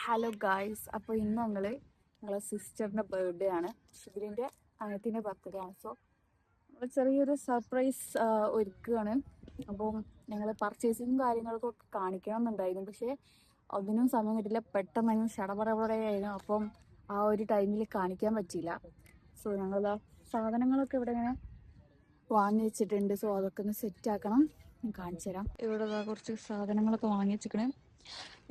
Hello guys, അപ്പോൾ ഇന്ന് ഞങ്ങളെ സിസ്റ്ററിൻ്റെ ബർത്ത്ഡേ ആണ്. ഷിബിലിൻ്റെ അനിയത്തിൻ്റെ ബർത്ത്ഡേ ആണ്. സോ നമ്മൾ ചെറിയൊരു സർപ്രൈസ് ഒരുക്കുകയാണ്. അപ്പം ഞങ്ങൾ പർച്ചേസിങ്ങും കാര്യങ്ങൾക്കൊക്കെ കാണിക്കണം എന്നുണ്ടായിരുന്നു, പക്ഷേ അതിനും സമയം കിട്ടില്ല. പെട്ടെന്ന് ഷടപടപടയായിരുന്നു. അപ്പം ആ ഒരു ടൈമിൽ കാണിക്കാൻ പറ്റിയില്ല. സോ ഞങ്ങൾ സാധനങ്ങളൊക്കെ ഇവിടെ ഇങ്ങനെ വാങ്ങി വെച്ചിട്ടുണ്ട്. സോ അതൊക്കെ ഒന്ന് സെറ്റ് ആക്കണം. കാണിച്ചു തരാം. ഇവിടെ കുറച്ച് സാധനങ്ങളൊക്കെ വാങ്ങി വെച്ചിക്കണേ.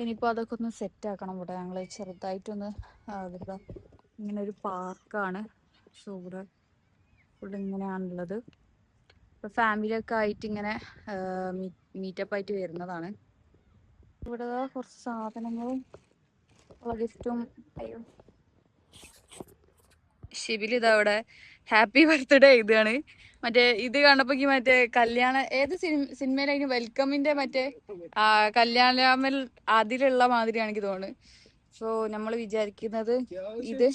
ഇനിയിപ്പോൾ അതൊക്കെ ഒന്ന് സെറ്റ് ആക്കണം. ഇവിടെ ഞങ്ങൾ ചെറുതായിട്ടൊന്ന് ഇവിടെ ഇങ്ങനെ ഒരു പാർക്കാണ്. സോ ഇവിടെ ഫുഡ് ഇങ്ങനെയാണുള്ളത്. ഇപ്പോൾ ഫാമിലിയൊക്കെ ആയിട്ട് ഇങ്ങനെ മീറ്റപ്പ് ആയിട്ട് വരുന്നതാണ്. ഇവിടെ കുറച്ച് സാധനങ്ങളും ഗിഫ്റ്റും. അയ്യോ, ഷിബിലി ഇതവിടെ ഹാപ്പി ബർത്ത്ഡേ ഇതാണ്. മറ്റേ ഇത് കണ്ടപ്പോ മറ്റേ കല്യാണ ഏത് സിനിമയിലായിരുന്നു വെൽക്കമിന്റെ മറ്റേ കല്യാണമൽ അതിലുള്ള മാതിരിയാണ് എനിക്ക് തോന്നുന്നത്. സോ നമ്മൾ വിചാരിക്കുന്നത് ഇത്,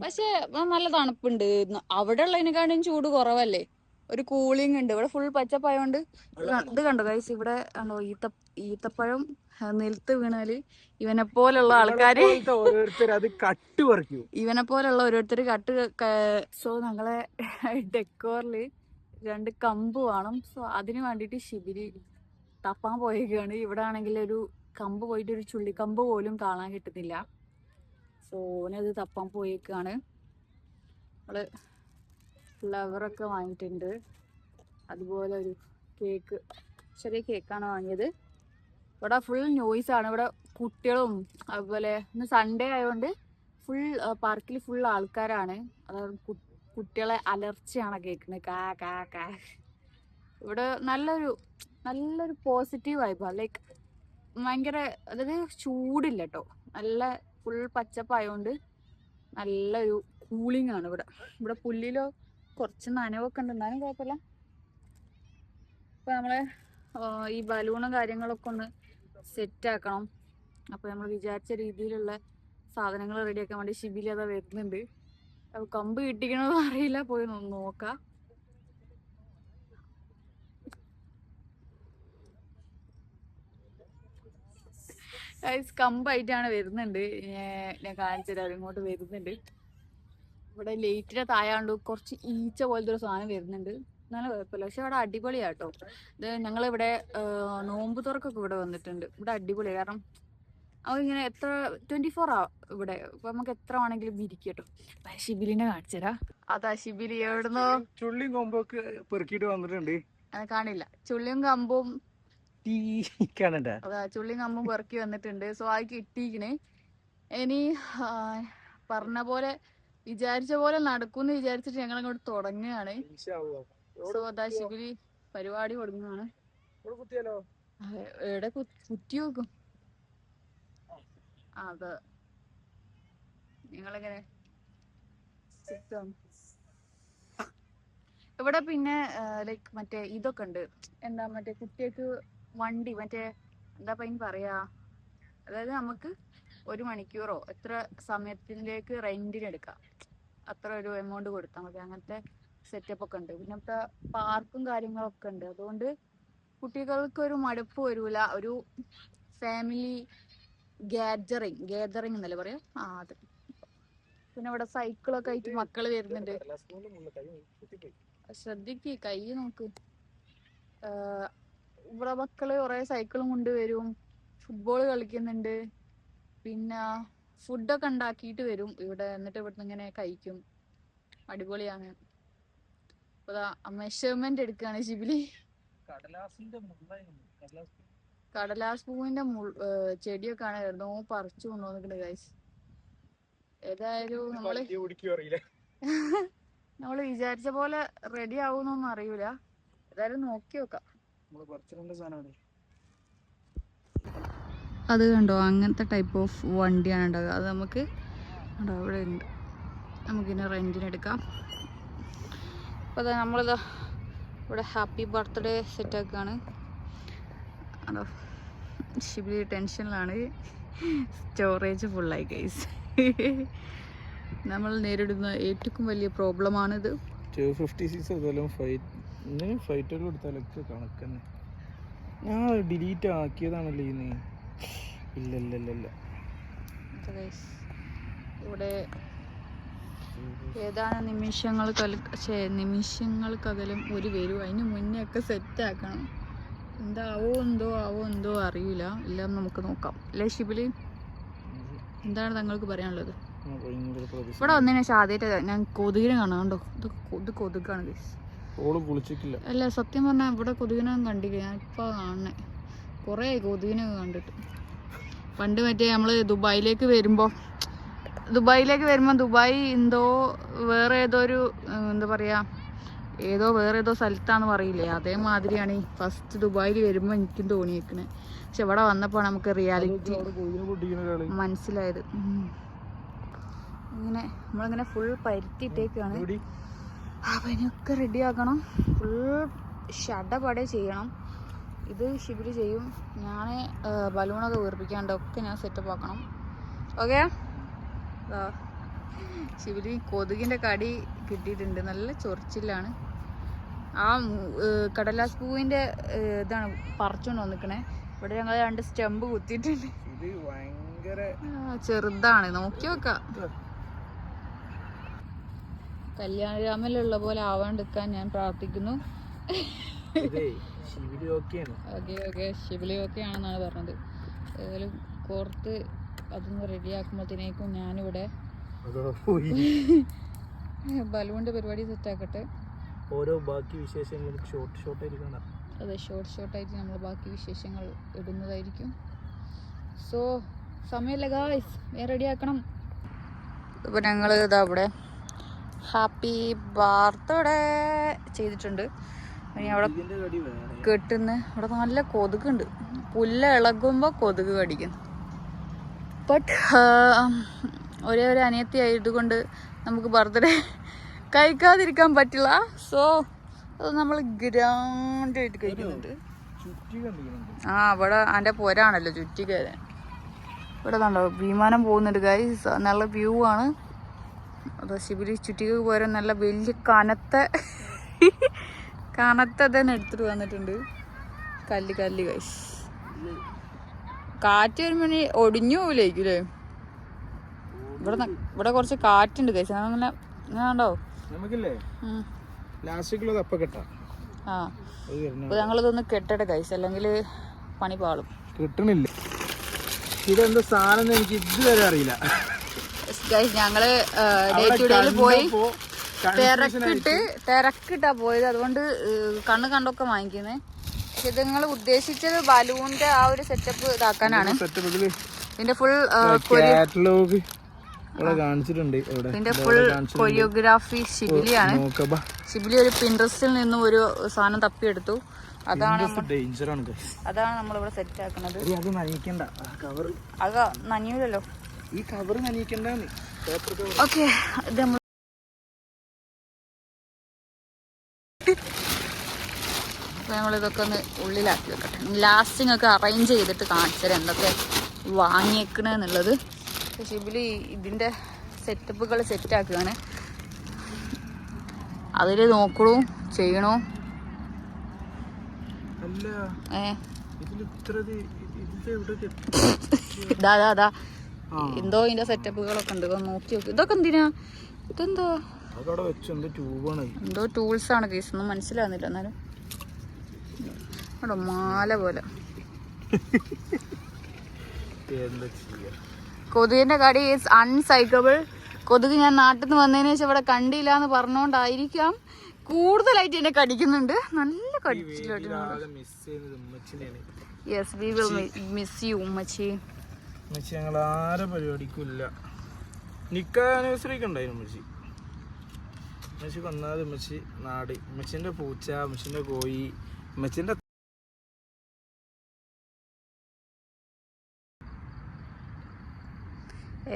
പക്ഷെ നല്ല തണുപ്പുണ്ട്. അവിടെ ഉള്ളതിനെക്കാളും ചൂട് കുറവല്ലേ, ഒരു കൂളിംഗ് ഉണ്ട്. ഇവിടെ ഫുൾ പച്ചപ്പായോണ്ട് ഇത് കണ്ടോ ഗൈസ്, ഇവിടെ കണ്ടോ ഈത്തപ്പഴം നിലത്ത് വീണാല് ഇവനെ പോലുള്ള ആൾക്കാര് ഇവനെ പോലുള്ള ഓരോരുത്തർ കട്ട്. സോ ഞങ്ങളെ ഡെക്കോറില് 2 കമ്പ് വേണം. സോ അതിന് വേണ്ടിയിട്ട് ഷിബിലി തപ്പാൻ പോയേക്കാണ്. ഇവിടെ ആണെങ്കിൽ ഒരു കമ്പ് പോയിട്ട് ഒരു ചുള്ളിക്കമ്പ് പോലും കാണാൻ കിട്ടുന്നില്ല. സോ ഓനത് തപ്പാൻ പോയേക്കാണ്. നമ്മള് ഫ്ലവറൊക്കെ വാങ്ങിയിട്ടുണ്ട്. അതുപോലെ ഒരു കേക്ക്, ചെറിയ കേക്കാണ് വാങ്ങിയത്. ഇവിടെ ഫുൾ നോയ്സാണ്. ഇവിടെ കുട്ടികളും അതുപോലെ ഇന്ന് സൺഡേ ആയതുകൊണ്ട് ഫുൾ പാർക്കിൽ ഫുൾ ആൾക്കാരാണ്. അതായത് കുട്ടികളെ അലർച്ചയാണ് കേൾക്കുന്നത്. കാ കാ കാ. ഇവിടെ നല്ലൊരു പോസിറ്റീവ് വൈബാണ്. ലൈക്ക് ഭയങ്കര, അതായത് ചൂടില്ല കേട്ടോ. നല്ല ഫുൾ പച്ചപ്പായതുകൊണ്ട് നല്ലൊരു കൂളിംഗ് ആണ് ഇവിടെ. ഇവിടെ പുല്ലിലോ കുറച്ച് നനവൊക്കെ ഉണ്ട്, എന്നാലും കുഴപ്പമില്ല. അപ്പോൾ നമ്മളെ ഈ ബലൂണും കാര്യങ്ങളൊക്കെ ഒന്ന് സെറ്റ് ആക്കണം. അപ്പോൾ നമ്മൾ വിചാരിച്ച രീതിയിലുള്ള സാധനങ്ങൾ റെഡിയാക്കാൻ വേണ്ടി ഷിബിലി അതാ വരുന്നുണ്ട്. അപ്പോൾ കമ്പ് കിട്ടിക്കണമെന്ന് അറിയില്ല, പോയി നോക്കാം. കമ്പായിട്ടാണ് വരുന്നുണ്ട്. ഞാൻ കാണിച്ചു തരാം, ഇങ്ങോട്ട് വരുന്നുണ്ട്. ഇവിടെ ലൈറ്റിന്റെ തായാണ്ട് കുറച്ച് ഈച്ച പോലത്തെ ഒരു സാധനം വരുന്നുണ്ട്. എന്നാലും കുഴപ്പമില്ല. പക്ഷെ അവിടെ അടിപൊളിയാട്ടോ. ഇത് ഞങ്ങളിവിടെ നോമ്പ് തുറക്കൊക്കെ ഇവിടെ വന്നിട്ടുണ്ട്. ഇവിടെ അടിപൊളിയാണ്. കാരണം ഇങ്ങനെ എത്ര 24 ഇവിടെ. അപ്പൊ നമുക്ക് എത്ര വേണമെങ്കിലും ഇരിക്കട്ടോ. ഷിബിലിനെ കാണിച്ചുതരാ. അതാ ഷിബിലി എവിടുന്നോ ചുള്ളിയും കൊമ്പൊക്കെ പെറുക്കിട്ട് വന്നിട്ടുണ്ട്. കാണില്ല, ചുള്ളിയും കമ്പും അതാ ചുള്ളിയും കമ്പും പെറുക്കി വന്നിട്ടുണ്ട്. സോ അത് കിട്ടിക്കണേ. ഇനി പറഞ്ഞ പോലെ വിചാരിച്ച പോലെ നടക്കുമെന്ന് വിചാരിച്ചിട്ട് ഞങ്ങൾ അങ്ങോട്ട് തുടങ്ങുകയാണ്. സോ അതാ ഷിബിലി പരിപാടി തുടങ്ങുകയാണ്. എവിടെ കുത്തി നോക്കും. അത് നിങ്ങളെങ്ങനെ ഇവിടെ പിന്നെ ലൈക്ക് മറ്റേ ഇതൊക്കെ ഉണ്ട്. എന്താ മറ്റേ കുട്ടികൾക്ക് വണ്ടി, മറ്റേ എന്താ പയ്യൻ പറയാ, അതായത് നമുക്ക് 1 മണിക്കൂറോ എത്ര സമയത്തിലേക്ക് റെന്റിന് എടുക്കാം, അത്ര ഒരു എമൗണ്ട് കൊടുത്താൽ മതി. അങ്ങനത്തെ സെറ്റപ്പ് ഒക്കെ ഉണ്ട്. പിന്നെ ഇപ്പൊ പാർക്കും കാര്യങ്ങളൊക്കെ ഉണ്ട്. അതുകൊണ്ട് കുട്ടികൾക്ക് ഒരു മടുപ്പ് വരൂല. ഒരു ഫാമിലി ഗാദറിങ് എന്നല്ലേ പറയാ, അത്. പിന്നെ ഇവിടെ സൈക്കിളൊക്കെ ആയിട്ട് മക്കള് വരുന്നുണ്ട്. ശ്രദ്ധിക്ക്, കൈ നോക്ക്. ഇവിടെ മക്കള് കുറെ സൈക്കിളും കൊണ്ടുവരും, ഫുട്ബോൾ കളിക്കുന്നുണ്ട്. പിന്നെ ഫുഡൊക്കെ ഉണ്ടാക്കിയിട്ട് വരും ഇവിടെ, എന്നിട്ട് ഇവിടുന്ന് ഇങ്ങനെ കഴിക്കും. അടിപൊളിയാണ്. മെഷർമെന്റ് എടുക്കുകയാണ് ഷിബിലി. കടലാസ് പൂവിന്റെ ചെടിയൊക്കെ ആണ് വരുന്നോ പറിച്ചു കൊണ്ടുവന്നിട്ടുണ്ട് ഗൈസ്. ഏതായാലും നമ്മള് വിചാരിച്ച പോലെ റെഡി ആവുന്നൊന്നും അറിയൂല. ഏതായാലും നോക്കി നോക്കാം. അത് കണ്ടോ, അങ്ങനത്തെ ടൈപ്പ് ഓഫ് വണ്ടിയാണ് ഉണ്ടാവുക. അത് നമുക്ക് ഇവിടെ ഉണ്ട്, നമുക്കിന്നെ റെന്റിനെടുക്കാം. അപ്പോൾ അതാ നമ്മളിതാ ഇവിടെ ഹാപ്പി ബർത്ത്ഡേ സെറ്റാക്കുകയാണ്. അതോ ഷിബിലി ടെൻഷനിലാണ്. സ്റ്റോറേജ് ഫുള്ളായി ഗൈസ്. നമ്മൾ നേരിടുന്ന ഏറ്റവും വലിയ പ്രോബ്ലമാണിത്. 256 ഫൈറ്റർ കൊടുത്താലൊക്കെ കണക്കന്നെ. ഞാൻ ഡിലീറ്റ് ആക്കിയതാണല്ലോ ഇന്ന്. ഇല്ല ഇവിടെ ഏതാനും നിമിഷങ്ങൾക്കകലും ഒരു വരും. അതിന് മുന്നേ ഒക്കെ സെറ്റാക്കണം. ആവോ എന്തോ അറിയില്ല. എല്ലാം നമുക്ക് നോക്കാം അല്ലേ ഷിബിലി? എന്താണ് താങ്കൾക്ക് പറയാനുള്ളത്? ഇവിടെ വന്നതിന് ശേഷം ആദ്യമായിട്ട് ഞാൻ കൊതുകിനെ കാണാം. കണ്ടോ, ഇത് കൊതുകാണ് ഗൈസ്. അല്ല സത്യം പറഞ്ഞാൽ ഇവിടെ കൊതുകിനെ കണ്ടില്ല. ഞാൻ ഇപ്പോൾ കാണണേ കുറേ കൊതുകിനെ കണ്ടിട്ട്. പണ്ട് മറ്റേ നമ്മൾ ദുബായിലേക്ക് വരുമ്പോൾ ദുബായ് എന്തോ വേറെ ഏതോ ഒരു എന്താ പറയുക വേറെ ഏതോ സ്ഥലത്താന്ന് പറയില്ലേ, അതേമാതിരിയാണ് ഈ ഫസ്റ്റ് ദുബായിൽ വരുമ്പോൾ എനിക്കും തോന്നിയേക്കണേ. പക്ഷെ ഇവിടെ വന്നപ്പോൾ നമുക്ക് റിയാലിറ്റി മനസ്സിലായത്. നമ്മളിങ്ങനെ ഫുൾ പരുത്തിയിട്ടേക്കാണ്. അപ്പം ഇതിനൊക്കെ റെഡിയാക്കണം. ഫുൾ ഷടപടെ ചെയ്യണം. ഇത് ഷിബിലി ചെയ്യും. ഞാൻ ബലൂണൊക്കെ വീർപ്പിക്കാണ്ടൊക്കെ ഞാൻ സെറ്റപ്പ് ആക്കണം. ഓക്കെ. ഷിബിലി കൊതുകിൻ്റെ കടി കിട്ടിയിട്ടുണ്ട്. നല്ല ചൊറിച്ചിലാണ്. ആ കടലാസ് പൂവിൻ്റെ ഇതാണ് പറിച്ചുകൊണ്ട് വന്നിക്കണേ. ഇവിടെ ഞങ്ങൾ 2 സ്റ്റെമ്പ് കുത്തിയിട്ടുണ്ട്. ചെറുതാണ്, നോക്കി നോക്കാം. കല്യാണരാമലുള്ള പോലെ ആവാണ്ടിരിക്കാൻ ഞാൻ പ്രാർത്ഥിക്കുന്നു. ഷിബിലി ഓക്കെ ആണെന്നാണ് പറഞ്ഞത്. ഏതായാലും കോർത്ത് അതൊന്ന് റെഡിയാക്കുമ്പോഴത്തേക്കും ഞാനിവിടെ ബലൂണിന്റെ പരിപാടി സെറ്റാക്കട്ടെ. ഓരോ ബാക്കി വിശേഷങ്ങളും ഷോർട്ടായിട്ട് അതെ, ഷോർട്ടായിട്ട് നമ്മൾ ബാക്കി വിശേഷങ്ങൾ ഇടുന്നതായിരിക്കും. സോ സമയമില്ല ഗായ്സ്, റെഡിയാക്കണം. ഇപ്പോൾ ഞങ്ങൾ ഇതാ ഇവിടെ ഹാപ്പി ബർത്ത്ഡേ ചെയ്തിട്ടുണ്ട്. ഇനി അവിടെ കെട്ടുന്ന ഇവിടെ നല്ല കൊതുകുണ്ട്. പുല്ല ഇളകുമ്പോൾ കൊതുക് കടിക്കുന്നു. ബട്ട് ഒരേ ഒരു അനിയത്തി ആയതുകൊണ്ട് നമുക്ക് ബർത്ത്ഡേ കഴിക്കാതിരിക്കാൻ പറ്റില്ല. സോ അത് നമ്മൾ ഗ്രാൻഡായിട്ട് കഴിക്കുന്നുണ്ട്. ഇവിടെ എൻ്റെ പോരാണല്ലോ ചുറ്റിക്കയറാൻ. ഇവിടെ കണ്ടോ വിമാനം പോകുന്നുണ്ട് ഗൈസ്. നല്ല വ്യൂ ആണ്. അത് ഷിബിലി ചുറ്റിക്ക് പോരാൻ നല്ല വലിയ കനത്ത തന്നെ എടുത്തിട്ട് വന്നിട്ടുണ്ട്. കല്ല് ഗൈസ്. കാറ്റ് വരുമ്പോൾ ഒടിഞ്ഞു പോവില്ലായിരിക്കും അല്ലേ? ഇവിടെ കുറച്ച് കാറ്റുണ്ട് ഗൈസ്. അങ്ങനെ കണ്ടോ? ഞങ്ങളിതൊന്ന് കെട്ടട്ടെ ഗൈസ്, അല്ലെങ്കിൽ പണി പാളും. കിട്ടണില്ല. ഇതെന്താ സാധനം എനിക്ക് ഇതുവരെ അറിയില്ല. ഞങ്ങള് ഡേ ടു ഡേയിൽ പോയി തിരക്കിട്ടാ പോയത്. അതുകൊണ്ട് കണ്ടൊക്കെ വാങ്ങിക്കുന്നേ. പക്ഷെ ഇത് നിങ്ങൾ ഉദ്ദേശിച്ചത് ബലൂണിന്റെ ആ ഒരു സെറ്റപ്പ് ഇതാക്കാനാണ്. ഇതിന്റെ ഫുൾ ഇതിന്റെ ഫുൾ കൊറിയോഗ്രാഫി ഷിബിലിയാണ്. ഷിബിലി ഒരു പിൻട്രസ്റ്റിൽ നിന്നും ഒരു സാധനം തപ്പിയെടുത്തു. അതാണ് നമ്മളിവിടെ സെറ്റ് ആക്കുന്നത്. അത് നനയൂലല്ലോ. ഈ കവർ നനയിക്കണ്ടെന്ന്. ഓക്കെ, ഇത് നമ്മൾ ഞങ്ങളിതൊക്കെ ഒന്ന് ഉള്ളിലാക്കി വെക്കട്ടെ. ലാസ്റ്റിംഗ് ഒക്കെ അറേഞ്ച് ചെയ്തിട്ട് കാണിച്ചാൽ എന്തൊക്കെ വാങ്ങിയേക്കണെന്നുള്ളത്. ഷിബിലി ഇതിൻ്റെ സെറ്റപ്പുകൾ സെറ്റാക്കുകയാണ്. അതിൽ നോക്കണു ചെയ്യണോ. ഇതാ എന്തോ ഇതിന്റെ സെറ്റപ്പുകളൊക്കെ ഉണ്ട്. നോക്കി നോക്കി. ഇതൊക്കെ എന്തിനാ? ഇതെന്തോ എന്തോ ടൂൾസ് ആണ് കേസ്. ഒന്നും മനസ്സിലാകുന്നില്ല. എന്നാലും അവിടെ മാല പോലെ. കൊതുകിന്റെ കടി ഈസ് അൺസൈക്കബിൾ. കൊതുക് ഞാൻ നാട്ടിൽ നിന്ന് വന്നതിന് ശേഷം ഇവിടെ കണ്ടില്ല എന്ന് പറഞ്ഞുകൊണ്ടായിരിക്കാം കൂടുതലായിട്ട് എന്നെ കടിക്കുന്നുണ്ട്. നല്ല കടിച്ചിട്ടുണ്ട്. Yes, we will miss you ഉമ്മച്ചി. ഞങ്ങൾ ആരെ പരിപാടിക്കില്ല. നിക്ക ആനിവേഴ്സറിക്ക് ഉണ്ടായിരുന്നു ഉമ്മച്ചിക്ക് ഒന്നാമത് ഉമ്മച്ചി നാട്, ഉമ്മച്ചിന്റെ പൂച്ച, ഉമ്മച്ചിന്റെ കോഴി, ഉമ്മച്ചിന്റെ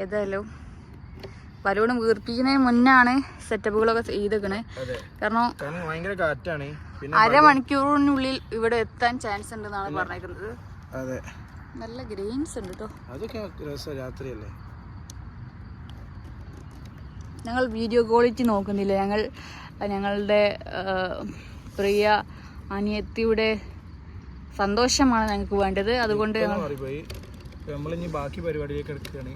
ഏതായാലും ബലൂൺ വീർപ്പിക്കുന്നതിന് മുന്നാണ് സെറ്റപ്പുകളൊക്കെ ചെയ്തേക്കണേ. കാരണം ഭയങ്കര കാറ്റാണ്. അരമണിക്കൂറിനുള്ളിൽ ഇവിടെ എത്താൻ ചാൻസ് ഉണ്ടെന്നാണ് പറഞ്ഞേക്കുന്നത്. അതെ, നല്ല ഗ്രെയിൻസ് ഉണ്ട് കേട്ടോ. അതൊക്കെ രാത്രിയല്ലേ. ഞങ്ങൾ വീഡിയോ ക്വാളിറ്റി നോക്കുന്നില്ല. ഞങ്ങളുടെ പ്രിയ അനിയത്തിയുടെ സന്തോഷമാണ് ഞങ്ങൾക്ക് വേണ്ടത്. അതുകൊണ്ട് നമ്മളിനി ബാക്കി പരിപാടിയിലേക്ക് എടുക്കുകയാണ്.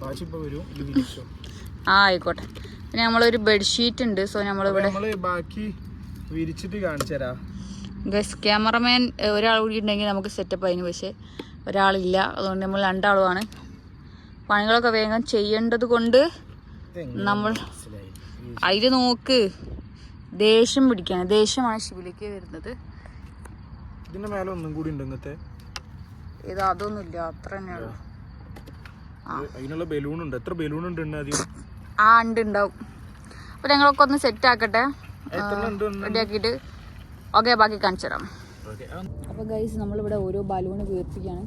വാശി ഇപ്പൊ വരും ഇത് വിരിച്ചോ. ആ ആയിക്കോട്ടെ. പിന്നെ നമ്മളൊരു ബെഡ്ഷീറ്റ് ഉണ്ട്. സോ നമ്മളിവിടെ നമ്മള് ബാക്കി വിരിച്ചിട്ട് കാണിച്ചു തരാം. ഗസ് ക്യാമറമാൻ ഒരാൾ കൂടി ഉണ്ടെങ്കിൽ നമുക്ക് സെറ്റപ്പ് അതിന്, പക്ഷേ ഒരാളില്ല. അതുകൊണ്ട് നമ്മൾ രണ്ടാളുമാണ്. പണികളൊക്കെ വേഗം ചെയ്യേണ്ടത് കൊണ്ട് നമ്മൾ അതിൽ നോക്ക് ദേഷ്യം പിടിക്കാണ്. ദേഷ്യമാണ് ശിവയിലേക്ക് വരുന്നത്. ഇതിന്റെ മേലെ ഒന്നും കൂടി ഉണ്ട് ഇങ്ങനത്തെ. ഇത് അതൊന്നുമില്ല, അത്ര തന്നെയുള്ളൂ. അതിനുള്ള ബലൂൺ ഉണ്ട്. എത്ര ബലൂൺ ഉണ്ട് ആദ്യം? ആ ഉണ്ട്, ഉണ്ടാവും. അപ്പൊ ഞങ്ങളൊക്കെ ഒന്ന് സെറ്റ് ആക്കട്ടെ, റെഡിയാക്കിയിട്ട് ഓക്കെ ബാക്കി കാണിച്ചു തരാം. അപ്പൊ ഗൈസ് നമ്മളിവിടെ ഓരോ ബലൂണ് വീർപ്പിക്കാണ്.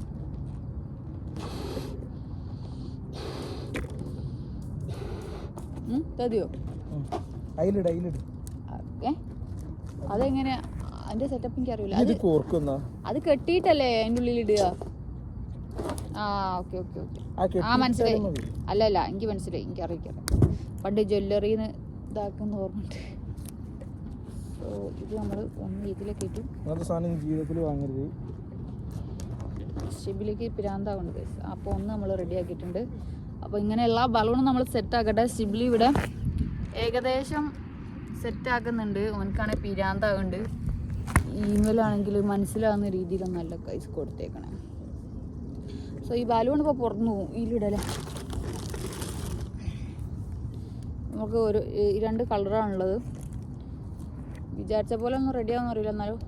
തതിയോ അതെങ്ങനെ അതിന്റെ സെറ്റപ്പ് എനിക്ക് അറിയില്ല. അത് കെട്ടിയിട്ടല്ലേ അതിൻ്റെ ഉള്ളിൽ ഇടുക. ആ ഓക്കെ ഓക്കെ ഓക്കെ ആ മനസ്സിലായി. അല്ല അല്ല എനിക്ക് മനസ്സിലായി, എനിക്ക് അറിയിക്കാം. പണ്ട് ജ്വല്ലറിന്ന് ഇതാക്കുന്ന ഓർമ്മയുണ്ട്. സോ ഇത് നമ്മൾ ഒന്ന് ഇതിലേക്ക് ഇട്ടു. ജീവിതത്തിൽ വാങ്ങരുത്. ഷിബിലേക്ക് പിരാന്താവുണ്ട്. അപ്പോൾ ഒന്ന് നമ്മൾ റെഡി ആക്കിയിട്ടുണ്ട്. അപ്പോൾ ഇങ്ങനെ എല്ലാ ബലൂണും നമ്മൾ സെറ്റാക്കട്ടെ. ഷിബിലി ഇവിടെ ഏകദേശം സെറ്റാക്കുന്നുണ്ട്. അവനക്കാണെങ്കിൽ പിരാന്താവുന്നുണ്ട്. ഇമെയിലാണെങ്കിൽ മനസ്സിലാവുന്ന രീതിയിലൊന്നല്ല കൈസ് കൊടുത്തേക്കണേ. സോ ഈ ബലൂൺ ഇപ്പോൾ പുറന്നു പോകും ഇതിലിടല്ലേ. നമുക്ക് ഒരു 2 കളറാണുള്ളത്. വിചാരിച്ച പോലെ ഒന്നും റെഡി ആവുമെന്ന് അറിയില്ല, എന്നാലും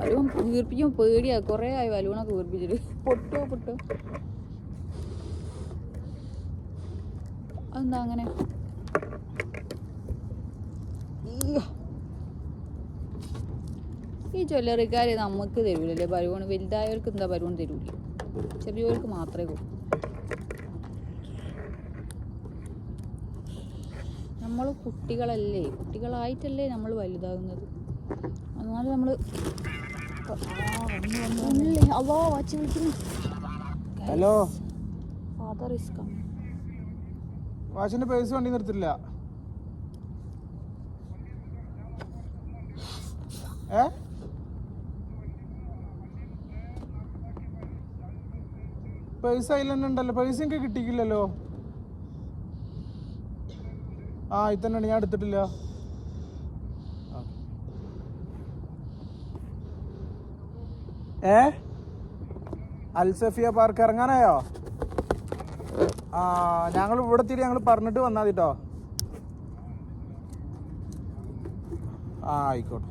ബലൂൺ വീർപ്പിക്കും പേടിയാ. കുറേ ആയി ബലൂണൊക്കെ വീർപ്പിച്ചിട്ട്. പൊട്ടോ അതെന്താ അങ്ങനെ? ഈ ജ്വല്ലറിക്കാർ നമുക്ക് തരൂലല്ലേ ബലൂൺ. വലുതായവർക്ക് എന്താ ബലൂൺ തരൂല, ചെറിയവർക്ക് മാത്രമേ കൊടുക്കൂ. നമ്മൾ കുട്ടികളല്ലേ, കുട്ടികളായിട്ടല്ലേ നമ്മൾ വലുതാകുന്നത്. എന്നാലും നമ്മൾ ഹലോ ഫാദർ ഈസ് കമ്മിങ്. വാഷിന്റെ പൈസ വണ്ടി നിർത്തില്ല. പൈസ അതിൽ തന്നെ ഉണ്ടല്ലോ. പൈസ എനിക്ക് കിട്ടിക്കില്ലല്ലോ. ആ ഇത് തന്നെയാണ്, ഞാൻ എടുത്തിട്ടില്ല. അൽസഫിയ പാർക്ക് ഇറങ്ങാനായോ? ആ ഞങ്ങൾ ഇവിടെ തിരി ഞങ്ങൾ പറഞ്ഞിട്ട് വന്നാൽ മതിട്ടോ. ആ ആയിക്കോട്ടെ.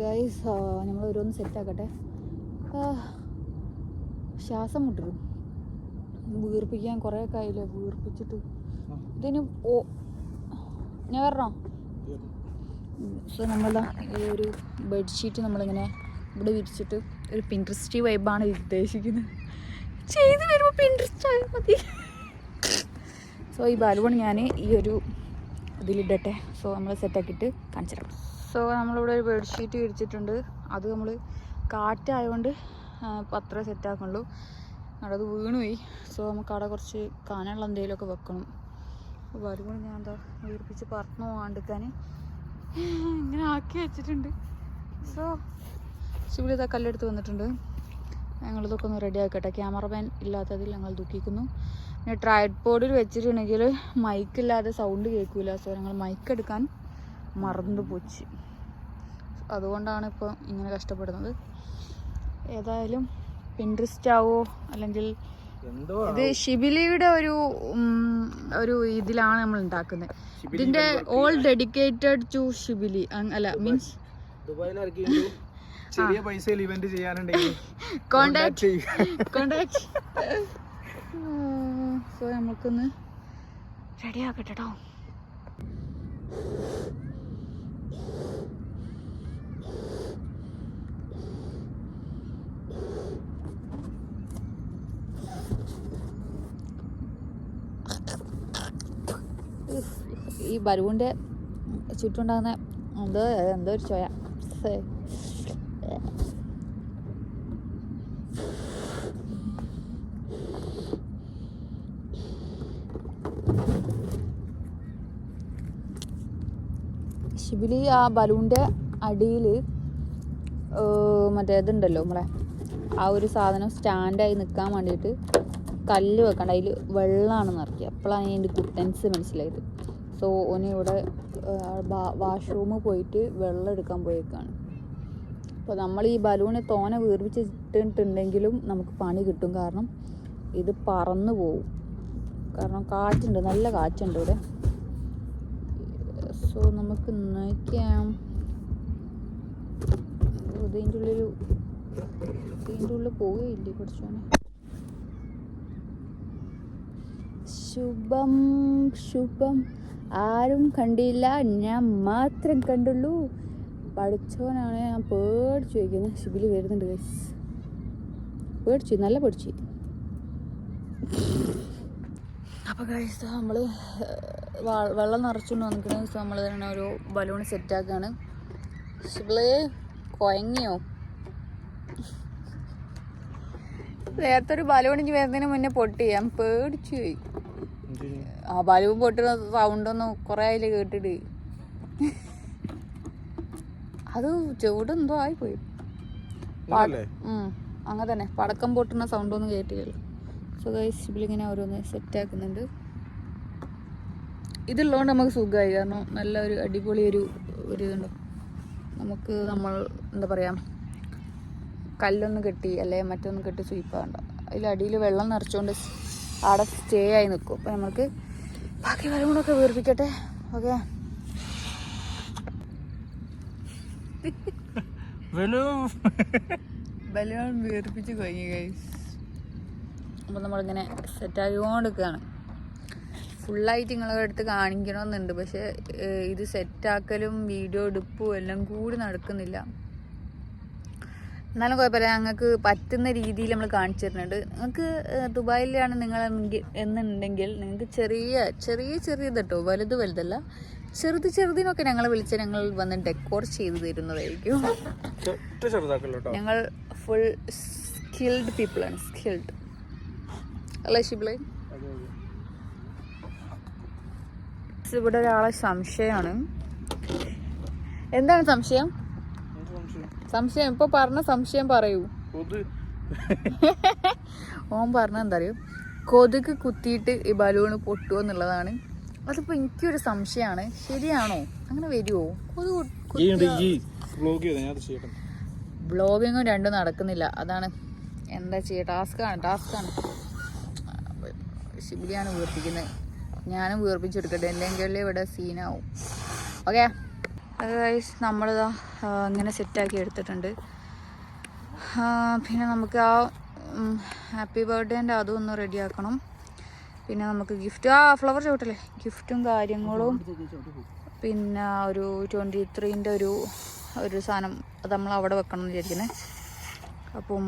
ഗൈസ് നമ്മൾ ഓരോന്ന് സെറ്റാക്കട്ടെ. ശ്വാസം മുട്ടിടും. വീർപ്പിക്കാൻ കുറേ ഒക്കെ ആയില്ലേ വീർപ്പിച്ചിട്ട്. ഇതിന് ഞാൻ വരണോ? സോ നമ്മളാ ഈ ഒരു ബെഡ്ഷീറ്റ് നമ്മളിങ്ങനെ ഇവിടെ വിരിച്ചിട്ട് ഒരു പിൻട്രസ്റ്റ് വൈബാണ് ഉദ്ദേശിക്കുന്നത്. ചെയ്ത് വരുമ്പോൾ പിൻട്രസ്റ്റ് ആയാൽ മതി. സോ ഈ ബലൂൺ ഞാൻ ഈ ഒരു ഇതിലിടട്ടെ. സോ നമ്മൾ സെറ്റാക്കിയിട്ട് കാണിച്ചു തരാം. സോ നമ്മളിവിടെ ഒരു ബെഡ്ഷീറ്റ് വിരിച്ചിട്ടുണ്ട്. അത് നമ്മൾ കാറ്റായതുകൊണ്ട് അത്രേ സെറ്റാക്കുള്ളൂ. അത് വീണുപോയി. സോ നമുക്ക് അവിടെ കുറച്ച് കാനുള്ള എന്തെങ്കിലുമൊക്കെ വെക്കണം. അപ്പോൾ ബലൂൺ ഞാൻ എന്താ വീർപ്പിച്ച് പറന്നു പോകാണ്ടിരിക്കാൻ ഇങ്ങനെ ആക്കി വെച്ചിട്ടുണ്ട്. സോ ശിവലി ഇതാ കല്ലെടുത്ത് വന്നിട്ടുണ്ട്. ഞങ്ങളിതൊക്കെ ഒന്ന് റെഡി ആക്കട്ടെ. ക്യാമറമാൻ ഇല്ലാത്തതിൽ ഞങ്ങൾ ദുഃഖിക്കുന്നു. പിന്നെ ട്രൈപോഡിൽ വെച്ചിട്ടുണ്ടെങ്കിൽ മൈക്കില്ലാതെ സൗണ്ട് കേൾക്കില്ല. സോ ഞങ്ങൾ മൈക്ക് എടുക്കാൻ മറന്നു പോച്ച്. അതുകൊണ്ടാണ് ഇപ്പോൾ ഇങ്ങനെ കഷ്ടപ്പെടുന്നത്. ഏതായാലും പിൻട്രസ്റ്റ് ആവോ അല്ലെങ്കിൽ ഇത് ഷിബിലിയുടെ ഒരു ഇതിലാണ് നമ്മൾ ഉണ്ടാക്കുന്നത്. ഇതിന്റെ ഓൾ ഡെഡിക്കേറ്റഡ് ടു ഷിബിലി അല്ല മീൻസ് ചെറിയ പൈസയിൽ ഇവന്റ് ചെയ്യാനുണ്ടെങ്കിൽ കോണ്ടാക്ട്. സോ നമുക്കൊന്ന് റെഡി ആക്കട്ടെ കേട്ടോ. ഈ ബലൂണിൻ്റെ ചുറ്റുണ്ടാകുന്ന എന്തോ ഒരു ചോയ. ഷിബിലി ആ ബലൂണിൻ്റെ അടിയിൽ മറ്റേ ഇതുണ്ടല്ലോ നമ്മളെ ആ ഒരു സാധനം സ്റ്റാൻഡായി നിൽക്കാൻ വേണ്ടിയിട്ട് കല്ല് വെക്കണ്ട, അതിൽ വെള്ളമാണെന്ന് ഇറക്കി. അപ്പോഴാണ് അതിൻ്റെ കുട്ടൻസ് മനസ്സിലായത്. സോ ഓന് ഇവിടെ വാഷ്റൂമിൽ പോയിട്ട് വെള്ളം എടുക്കാൻ പോയേക്കാണ്. അപ്പോൾ നമ്മൾ ഈ ബലൂണ് തോനെ വീർപ്പിച്ചിട്ടുണ്ടെങ്കിലും നമുക്ക് പണി കിട്ടും. കാരണം ഇത് പറന്നു പോവും. കാരണം കാറ്റുണ്ട്, നല്ല കാറ്റുണ്ട് ഇവിടെ. സോ നമുക്ക് നോക്കാം. ഇതിൻ്റെ ഉള്ളിൽ പോവുകയില്ലേ കുറച്ചോനെ. ശുഭം ശുഭം, ആരും കണ്ടില്ല, ഞാൻ മാത്രം കണ്ടുള്ളൂ. പഠിച്ചവനാണ്. ഞാൻ പേടിച്ചു വയ്ക്കുന്നത്. ഷിബിലി വരുന്നുണ്ട് ഗൈസ്. പേടിച്ചു, നല്ല പേടിച്ചു. അപ്പോൾ ഗൈസ് നമ്മൾ വെള്ളം നിറച്ചുകൊണ്ട് വന്നിരിക്കുന്നത്. സോ നമ്മൾ തന്നെ ഒരു ബലൂൺ സെറ്റാക്കുകയാണ്. ഷിബിലി കൊയങ്ങിയോ? നേരത്തെ ഒരു ബലൂണിക്ക് വരുന്നതിന് മുന്നേ പൊട്ടി. ഞാൻ പേടിച്ചു പോയി. ആ ബലൂൺ പൊട്ടുന്ന സൗണ്ടൊന്നും കുറേ അതിൽ കേട്ടിട്ട് അത് ചൂടെന്തോ ആയിപ്പോയി. അങ്ങനെ തന്നെ പടക്കം പൊട്ടുന്ന സൗണ്ടൊന്നും കേട്ടില്ലല്ലോ. സോ ഗൈസ് ഷിബിലിങ്ങനെ ഓരോന്ന് സെറ്റാക്കുന്നുണ്ട്. ഇതുള്ളതുകൊണ്ട് നമുക്ക് സുഖമായി. കാരണം നല്ല ഒരു അടിപൊളി ഒരു ഇതുണ്ട് നമുക്ക്. നമ്മൾ എന്താ പറയുക, കല്ലൊന്നും കെട്ടി അല്ലെങ്കിൽ മറ്റൊന്നും കെട്ടി സ്വീപ്പാകണ്ട. അതിലടിയിൽ വെള്ളം നിറച്ചുകൊണ്ട് അവിടെ സ്റ്റേ ആയി നിൽക്കും. അപ്പം നമുക്ക് ബാക്കി ബലൂണൊക്കെ വീർപ്പിക്കട്ടെ. ഓക്കെ, ബലൂൺ വീർപ്പിച്ച് കഴിഞ്ഞു ഗൈസ്. അപ്പോൾ നമ്മളിങ്ങനെ സെറ്റാക്കിക്കൊണ്ടിരിക്കുകയാണ്. ഫുള്ളായിട്ട് നിങ്ങളെ അടുത്ത് കാണിക്കണമെന്നുണ്ട്. പക്ഷേ ഇത് സെറ്റാക്കലും വീഡിയോ എടുപ്പും എല്ലാം കൂടി നടക്കുന്നില്ല. എന്നാലും കുഴപ്പമില്ല, ഞങ്ങൾക്ക് പറ്റുന്ന രീതിയിൽ നമ്മൾ കാണിച്ചു തരുന്നുണ്ട്. നിങ്ങൾക്ക് ദുബായിലാണ് നിങ്ങൾ എന്നുണ്ടെങ്കിൽ നിങ്ങൾക്ക് ചെറിയത് കേട്ടോ, വലുതല്ല, ചെറുതിനൊക്കെ ഞങ്ങളെ വിളിച്ച് ഞങ്ങൾ വന്ന് ഡെക്കോർ ചെയ്ത് തരുന്നതായിരിക്കും. ഞങ്ങൾ ഫുൾ സ്കിൽഡ് പീപ്പിളാണ്. സ്കിൽഡ് അല്ലേ ഷിബിലേ? ഇവിടെ ഒരാളെ സംശയമാണ്. എന്താണ് സംശയം? ഇപ്പൊ പറഞ്ഞ സംശയം പറയൂ. ഓൻ പറഞ്ഞ എന്താ അറിയോ, കൊതുക് കുത്തിയിട്ട് ഈ ബലൂണ് പൊട്ടുമോ എന്നുള്ളതാണ്. അതിപ്പോ എനിക്കൊരു സംശയമാണ്. ശരിയാണോ? അങ്ങനെ വരുമോ? ബ്ലോഗിങ്ങും രണ്ടും നടക്കുന്നില്ല. അതാണ് എന്താ ചെയ്യുക. ടാസ്ക്കാണ്. ഷിബിലിയാണ് വീർപ്പിക്കുന്നത്. ഞാനും വീർപ്പിച്ചെടുക്കട്ടെ, അല്ലെങ്കിൽ ഇവിടെ സീനാവും. ഓക്കെ, ഗൈസ് നമ്മളിതാ ഇങ്ങനെ സെറ്റാക്കി എടുത്തിട്ടുണ്ട്. പിന്നെ നമുക്ക് ആ ഹാപ്പി ബർത്ത്ഡേൻ്റെ അതും ഒന്ന് റെഡിയാക്കണം. പിന്നെ നമുക്ക് ഗിഫ്റ്റ്, ഫ്ലവർ ചോട്ടല്ലേ, ഗിഫ്റ്റും കാര്യങ്ങളും. പിന്നെ ഒരു 23-ൻ്റെ ഒരു സാധനം അത് നമ്മൾ അവിടെ വെക്കണം എന്ന് വിചാരിക്കുന്നത്. അപ്പം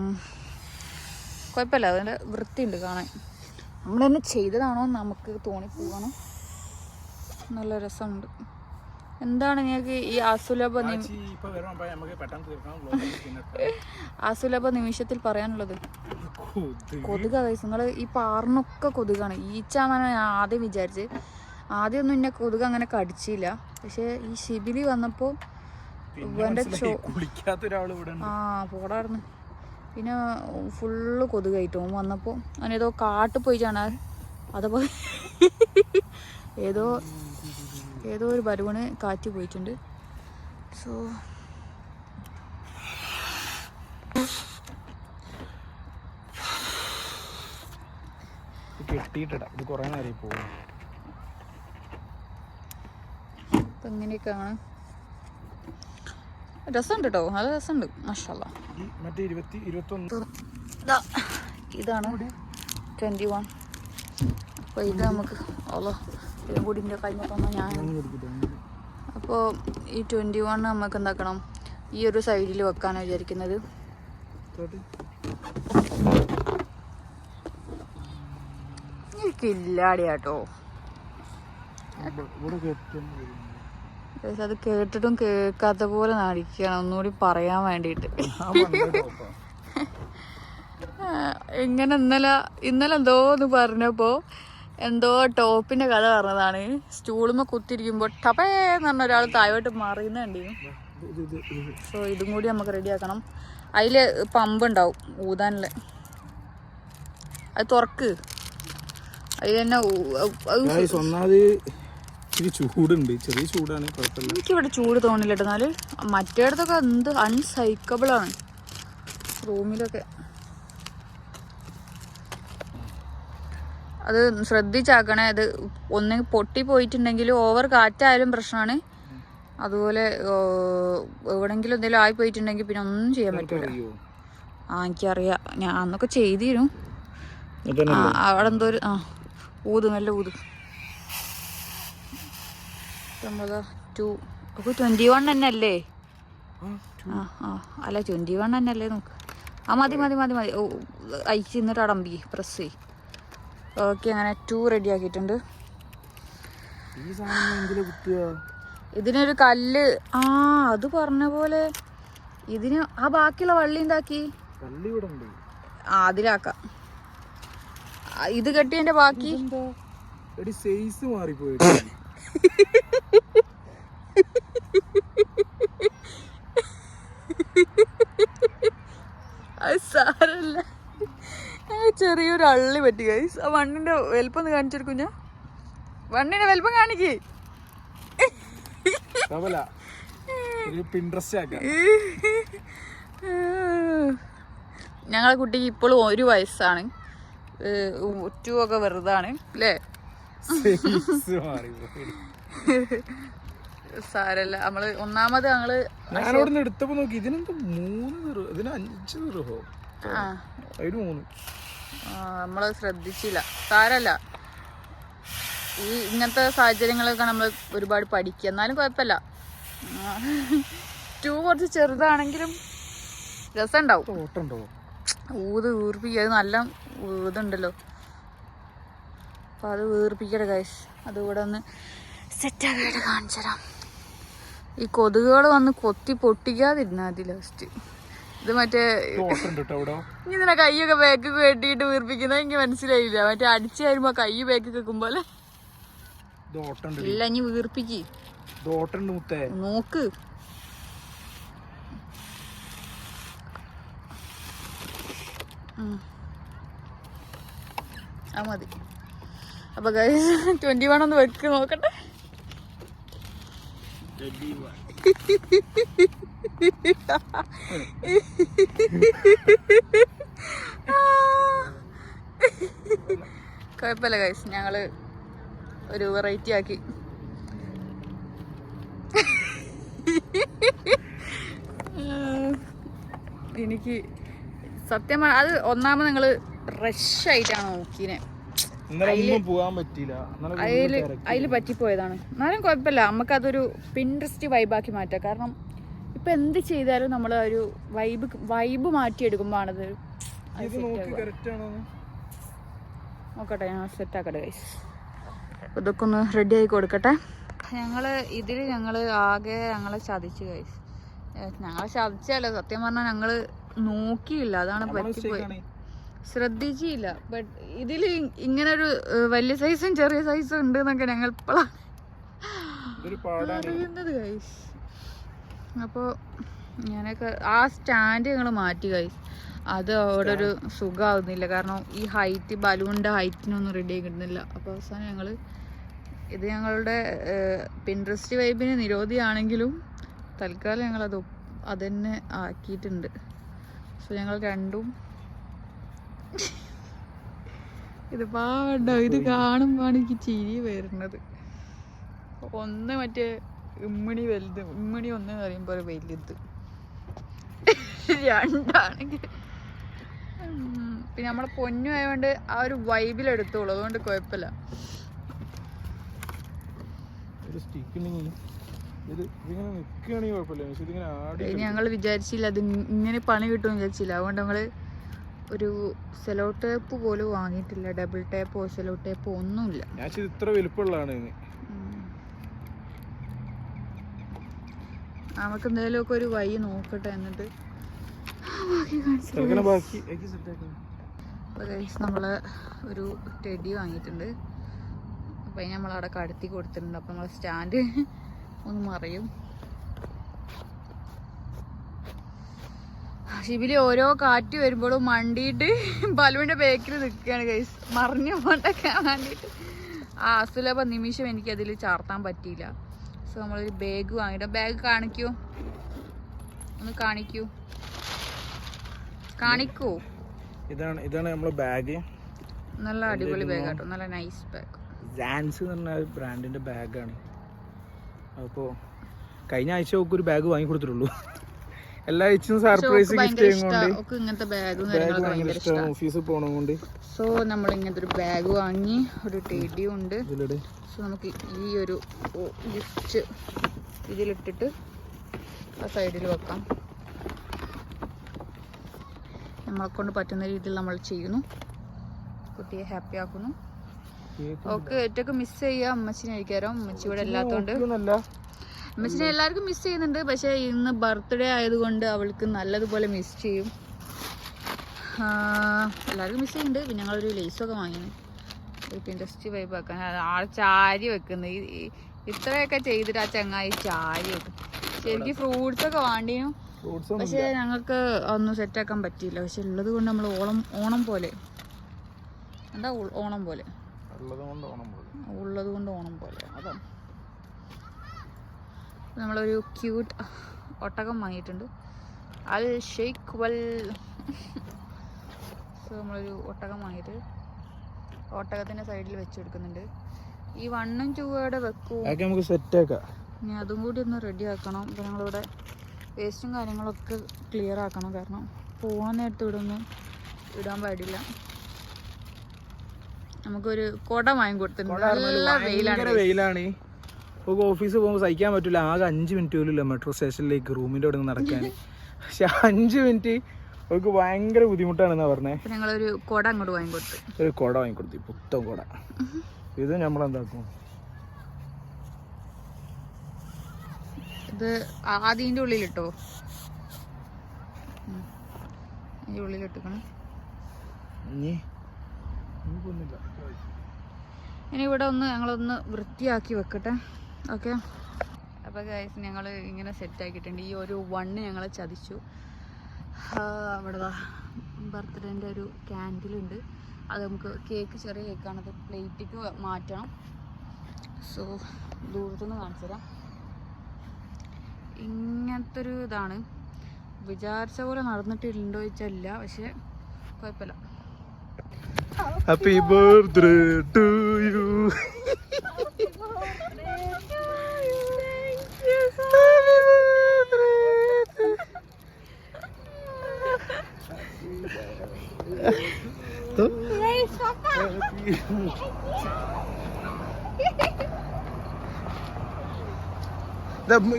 കുഴപ്പമില്ല, അതിൻ്റെ വൃത്തിയുണ്ട് കാണാൻ. നമ്മൾ തന്നെ ചെയ്തതാണോ നമുക്ക് തോന്നിപ്പോകണം. നല്ല രസമുണ്ട്. എന്താണ് നിങ്ങൾക്ക് ഈ അസുലഭ നിമിഷത്തിൽ പറയാനുള്ളത്? കൊതുക കൈസ്, നിങ്ങൾ ഈ പാറിനൊക്കെ കൊതുകാണ്. ഈച്ചാന്നാണ് ഞാൻ ആദ്യം വിചാരിച്ച്. ആദ്യമൊന്നും എന്നെ കൊതുക് അങ്ങനെ കടിച്ചില്ല. പക്ഷെ ഈ ഷിബിലി വന്നപ്പോൾ പോടായിരുന്നു. പിന്നെ ഫുള്ള് കൊതുകായിട്ട് വന്നപ്പോൾ അവനേതോ കാട്ടിൽ പോയിട്ടാണ് അതുപോലെ ഏതോ ഒരു ബലൂണ് കാറ്റ് പോയിട്ടുണ്ട്. സോ അപ്പം ഇങ്ങനെയൊക്കെയാണ്. രസമുണ്ട് കേട്ടോ, നല്ല രസമുണ്ട്. മാഷാല്ലാ. ഇതാണ് 21. അപ്പോൾ ഇത് നമുക്ക് ഇതും കൂടി എൻ്റെ കഴിഞ്ഞ തന്ന ഞാൻ. അപ്പോൾ ഈ 21 നമുക്ക് എന്താക്കണം, ഈ ഒരു സൈഡിൽ വെക്കാനാണ് വിചാരിക്കുന്നത്. എനിക്കില്ലാടി കേട്ടോ. അത് കേട്ടിട്ടും കേൾക്കാത്ത പോലെ നടിക്കണം ഒന്നുകൂടി പറയാൻ വേണ്ടിയിട്ട്. ഇങ്ങനെ ഇന്നലെ എന്തോന്ന് പറഞ്ഞപ്പോൾ എന്തോ ടോപ്പിന്റെ കഥ പറഞ്ഞതാണ്. സ്റ്റൂളുമ്മ കുത്തിരിക്കുമ്പോ ടപേന്ന് പറഞ്ഞ ഒരാൾ താഴോട്ട് മറിയുന്നുണ്ടായിരുന്നു. സോ ഇതും കൂടി നമുക്ക് റെഡിയാക്കണം. അതില് പമ്പ് ഉണ്ടാവും ഊതാനുള്ള. അത് തുറക്ക്. അതിൽ തന്നെ ചൂടുണ്ട്, ചെറിയ ചൂടാണ്, കുഴപ്പമില്ല. എനിക്കിവിടെ ചൂട് തോന്നില്ല കേട്ടോ. എന്നാല് മറ്റേടത്തൊക്കെ എന്ത് അൺസൈക്കബിളാണ് റൂമിലൊക്കെ. അത് ശ്രദ്ധിച്ചാക്കണേ. അത് ഒന്ന് പൊട്ടി പോയിട്ടുണ്ടെങ്കിൽ ഓവർ കാറ്റായാലും പ്രശ്നമാണ്. അതുപോലെ എവിടെങ്കിലും എന്തെങ്കിലും ആയി പോയിട്ടുണ്ടെങ്കിൽ പിന്നെ ഒന്നും ചെയ്യാൻ പറ്റില്ല. എനിക്കറിയാം, ഞാൻ അന്നൊക്കെ ചെയ്തിരുന്നു. അവിടെ എന്തോ ഒരു ഊത്, നല്ല ഊത്. 21 തന്നെ അല്ലേ? അല്ല 21 തന്നെ അല്ലേ? നോക്ക്. മതി അയച്ച് എന്നിട്ട് അടമ്പി പ്രസ് ചെയ്യും. ഓക്കെ, അങ്ങനെ 2 റെഡി ആക്കിയിട്ടുണ്ട്. ഇതിനൊരു കല്ല് അത് പറഞ്ഞ പോലെ ഇതിന് ആ ബാക്കിയുള്ള വള്ളി എന്താക്കി? അതിലാക്കാം. ഇത് കെട്ടിയതിന്റെ ബാക്കി സൈസ് മാറിപ്പോയി. അത് സാരല്ല, ചെറിയൊരു അള്ളി പറ്റി ഗൈസ്. ആ വണ്ണിന്റെ വലുപ്പം ഒന്ന് കാണിച്ചെടുക്കും. ഞാൻ വണ്ണിന്റെ വലുപ്പം കാണിക്കേ. ഞങ്ങളെ കുട്ടിക്ക് ഇപ്പോഴും 1 വയസ്സാണ്. 2 ഒക്കെ വെറുതാണ് അല്ലേ? സാരല്ല. നമ്മള് ഒന്നാമത് ഞാനവിടെ എടുത്തപ്പോ നോക്കി ഇതിനെന്താ 3 ഇതിന് 5 നമ്മള് ശ്രദ്ധിച്ചില്ല. സാരല്ല, ഈ ഇങ്ങനത്തെ സാഹചര്യങ്ങളൊക്കെ നമ്മൾ ഒരുപാട് പഠിക്കുക. എന്നാലും കുഴപ്പമില്ല. 2 കുറച്ച് ചെറുതാണെങ്കിലും രസമുണ്ടാവും. വീർപ്പിക്കുക. അത് നല്ല ഇതുണ്ടല്ലോ, അപ്പൊ അത് വീർപ്പിക്കട്ടെ ഗൈസ്. അതുകൂടെ ഒന്ന് സെറ്റാക്കിയിട്ട് കാണിച്ചു തരാം. ഈ കൊതുകുകൾ വന്ന് കൊത്തി പൊട്ടിക്കാതിരുന്നാ മതി ലാസ്റ്റ്. ഇത് മറ്റേ ഇതിനെ കൈയൊക്കെ ബാക്കൊക്കെ കെട്ടിയിട്ട് വീർപ്പിക്കുന്നത് എനിക്ക് മനസ്സിലായില്ല. മറ്റേ അടിച്ചു വരുമ്പോ കൈ ബാക്കൊക്കെ വെക്കുമ്പോലെ ഇല്ല. ഇനി വീർപ്പിക്ക് നോക്ക്. മതി. അപ്പൊ ഗൈസ് 21 ഒന്ന് വെക്ക് നോക്കട്ടെ. കുഴപ്പമില്ല ഗൈസ്, ഞങ്ങള് ഒരു വെറൈറ്റി ആക്കി. എനിക്ക് സത്യം അത് ഒന്നാമത് നിങ്ങള് റഷ് ആയിട്ടാണ് നോക്കിനെ. അതില് പറ്റിപ്പോയതാണ്. എന്നാലും കുഴപ്പമില്ല, നമുക്കതൊരു പിൻട്രസ്റ്റ് വൈബാക്കി മാറ്റാം. കാരണം ഇപ്പൊ എന്ത് ചെയ്താലും നമ്മൾ ഒരു വൈബ് മാറ്റിയെടുക്കുമ്പോഴാണത്. നോക്കട്ടെ, ഞാൻ സെറ്റ് ആക്കട്ടെ ഗൈസ്. ഇതൊക്കെ ഒന്ന് റെഡി ആയി കൊടുക്കട്ടെ. ഞങ്ങള് ആകെ ചതിച്ചു ഗൈസ്. ഞങ്ങളെ ചതിച്ചല്ല, സത്യം പറഞ്ഞാൽ ഞങ്ങള് നോക്കിയില്ല. അതാണ് പറ്റിപ്പോയി, ശ്രദ്ധിച്ചില്ല. ബട്ട് ഇതിൽ ഇങ്ങനൊരു വലിയ സൈസും ചെറിയ സൈസും ഉണ്ട് എന്നൊക്കെ ഞങ്ങൾ ഇപ്പോഴാണ് അറിയുന്നത് ഗൈസ്. അപ്പോൾ ഞാനൊക്കെ ആ സ്റ്റാൻഡ് ഞങ്ങൾ മാറ്റി ഗൈസ്. അത് അവിടെ ഒരു സുഖമാവുന്നില്ല. കാരണം ഈ ഹൈറ്റ്, ബലൂണിൻ്റെ ഹൈറ്റിനൊന്നും റെഡി ആയി കിട്ടുന്നില്ല. അപ്പോൾ അവസാനം ഇത് ഞങ്ങളുടെ പിൻട്രസ്റ്റ് വൈബിന് നിരോധിയാണെങ്കിലും തൽക്കാലം ഞങ്ങളത് അതന്നെ ആക്കിയിട്ടുണ്ട്. സോ ഞങ്ങൾ രണ്ടും ഇത് പാടോ, ഇത് കാണുമ്പോഴാണ് എനിക്ക് ചിരി വരുന്നത്. ഒന്ന് മറ്റേ ഇമ്മിണി വലുത്, ഇമ്മിണി ഒന്ന് പറയുമ്പോൾ വലുത്, രണ്ടാണെങ്കിൽ പിന്നെ നമ്മളെ പൊന്നു ആയതുകൊണ്ട് ആ ഒരു വൈബിലെടുത്തോളൂ. അതുകൊണ്ട് കുഴപ്പമില്ല. ഞങ്ങൾ വിചാരിച്ചില്ല അത് ഇങ്ങനെ പണി കിട്ടുമെന്ന് വിചാരിച്ചില്ല. അതുകൊണ്ട് നമ്മള് ഒരു സെലോ ടേപ്പ് പോലും വാങ്ങിയിട്ടില്ല. ഡബിൾ ടേപ്പോ സെലോ ടേപ്പോ ഒന്നുമില്ല. ഇത്ര വലുപ്പമുള്ളതാണ്. നമുക്ക് എന്തായാലും ഒക്കെ ഒരു വഴി നോക്കട്ടെ, എന്നിട്ട് നമ്മള് ഒരു ടെഡി വാങ്ങിയിട്ടുണ്ട്. അപ്പം അതിന് നമ്മളവിടെ കടത്തി കൊടുത്തിട്ടുണ്ട്. അപ്പം നമ്മളെ സ്റ്റാൻഡ് ഒന്ന് മറിയും. ശിബിലി ഓരോ കാറ്റ് വരുമ്പോഴും മണ്ടിയിട്ട് ബലുവിൻ്റെ ബേക്കിൽ നിൽക്കുകയാണ് ഗൈസ്, മറിഞ്ഞു പോകാൻ വേണ്ടിയിട്ട്. ആ അസുലഭ നിമിഷം എനിക്കതിൽ ചാർത്താൻ പറ്റിയില്ല. സോ നമ്മളൊരു ബാഗ് വാങ്ങിയിട്ട്, ബാഗ് കാണിക്കൂ, ഒന്ന് കാണിക്കൂ, കാണിക്കൂ. ഇതാണ് നമ്മളെ ബാഗ്. നല്ല അടിപൊളി ബാഗ് കേട്ടോ, നല്ല നൈസ് ബാഗ്. സാൻസ് എന്ന് പറഞ്ഞ ബ്രാൻഡിന്റെ ബാഗാണ്. അപ്പോൾ കഴിഞ്ഞ ആഴ്ച ഒക്കെ ഒരു ബാഗ് വാങ്ങി കൊടുത്തിട്ടുള്ളൂ. എല്ലാ ആഴ്ചയും സർപ്രൈസ് ഗിഫ്റ്റ് ചെയ്യുന്നുണ്ട്. ഇങ്ങനത്തെ ബാഗും ഓഫീസിൽ പോണോണ്ട്. സോ നമ്മൾ ഇങ്ങനത്തെ ഒരു ബാഗ് വാങ്ങി, ഒരു ടെഡിയും ഉണ്ട്. സോ നമുക്ക് ഈ ഒരു ഗിഫ്റ്റ് ഇതിലിട്ടിട്ട് ആ സൈഡിൽ വെക്കാം. നമ്മളെ കൊണ്ട് പറ്റുന്ന രീതിയിൽ നമ്മൾ ചെയ്യുന്നു, കുട്ടിയെ ഹാപ്പി ആക്കുന്നു. ഓക്കെ, ഏറ്റവും മിസ് ചെയ്യുക അമ്മച്ചിനെ കഴിക്കാരോ. അമ്മച്ചി ഇവിടെ ഇല്ലാത്തതുകൊണ്ട് അമ്മച്ചിനെ എല്ലാവർക്കും മിസ് ചെയ്യുന്നുണ്ട്. പക്ഷേ ഇന്ന് ബർത്ത്ഡേ ആയതുകൊണ്ട് അവൾക്ക് നല്ലതുപോലെ മിസ് ചെയ്യും. എല്ലാവർക്കും മിസ് ചെയ്യുന്നുണ്ട്. പിന്നെ ഞങ്ങളൊരു ലേസൊക്കെ വാങ്ങിന്, ഒരു പിൻട്രസ്റ്റ് വൈബ് ആക്കാൻ. ആൾ ചാരി വെക്കുന്നത് ഇത്രയൊക്കെ ചെയ്തിട്ട് ആ ചങ്ങായി ചാരി വെക്കും. ശരിക്കും ഫ്രൂട്ട്സൊക്കെ വേണ്ടിയും, പക്ഷേ ഞങ്ങൾക്ക് ഒന്നും സെറ്റാക്കാൻ പറ്റിയില്ല. പക്ഷെ ഉള്ളത് കൊണ്ട് നമ്മൾ ഓണം പോലെ, എന്താ ഓണം പോലെ, ഉള്ളത് കൊണ്ട് ഓണം പോലെ. അതാ നമ്മളൊരു ക്യൂട്ട് ഒട്ടകം വാങ്ങിയിട്ടുണ്ട്, അൽ ഷെയ്ഖ് വൽ. സോ നമ്മളൊരു ഒട്ടകം വാങ്ങിയിട്ട് ഒട്ടകത്തിൻ്റെ സൈഡിൽ വെച്ച് കൊടുക്കുന്നുണ്ട്. ഈ 1ഉം 2 വെക്കൂ, നമുക്ക് സെറ്റാക്കാം. ഇനി അതും കൂടി ഒന്ന് റെഡി ആക്കണം. ഇപ്പം ഞങ്ങളിവിടെ വേസ്റ്റും കാര്യങ്ങളൊക്കെ ക്ലിയർ ആക്കണം, കാരണം പോകാൻ നേരത്ത് ഇവിടെ ഒന്നും ഇടാൻ പാടില്ല. നമുക്കൊരു കുട വാങ്ങി കൊടുത്തിട്ടുണ്ട്, നല്ല വെയിലാണ്. ഇപ്പോൾ ഓഫീസിൽ പോകുമ്പോൾ സഹിക്കാൻ പറ്റില്ല. ആകെ 5 മിനിറ്റ് പോലും ഇല്ല മെട്രോ സ്റ്റേഷനിലേക്ക് റൂമിൻ്റെ അവിടെ നിന്ന് നടക്കാൻ. പക്ഷെ 5 മിനിറ്റ് അവർക്ക് ഭയങ്കര ബുദ്ധിമുട്ടാണെന്നാ പറഞ്ഞത്. ഞങ്ങളൊരു കുട അങ്ങോട്ട് വാങ്ങിക്കൊടുത്തു, ഒരു കുട വാങ്ങിക്കൊടുത്തു, പുത്തൻ കുട. ഇത് നമ്മളെന്താക്കും, ഇത് ആദ്യൻ്റെ ഉള്ളിലിട്ടോ, അതിൻ്റെ ഉള്ളിലിട്ടിക്കണം. ഇനി ഇവിടെ ഒന്ന് ഞങ്ങളൊന്ന് വൃത്തിയാക്കി വെക്കട്ടെ. ഓക്കെ, അപ്പോൾ ഗൈസ് ഞങ്ങൾ ഇങ്ങനെ സെറ്റാക്കിയിട്ടുണ്ട്. ഈ ഒരു 1 ഞങ്ങൾ ചതിച്ചു. അവിടെ ബർത്ത്ഡേൻ്റെ ഒരു ക്യാൻഡിലുണ്ട്, അത് നമുക്ക് കേക്ക്, ചെറിയ കേക്കാണ്, അത് പ്ലേറ്റിക്ക് മാറ്റണം. സോ ദൂരത്തുനിന്ന് കാണിച്ചു തരാം. ഇങ്ങനത്തെ ഒരു ഇതാണ്. വിചാരിച്ച പോലെ നടന്നിട്ടുണ്ടോ ചോദിച്ചാൽ ഇല്ല, പക്ഷെ കുഴപ്പമില്ല. Happy birthday to you.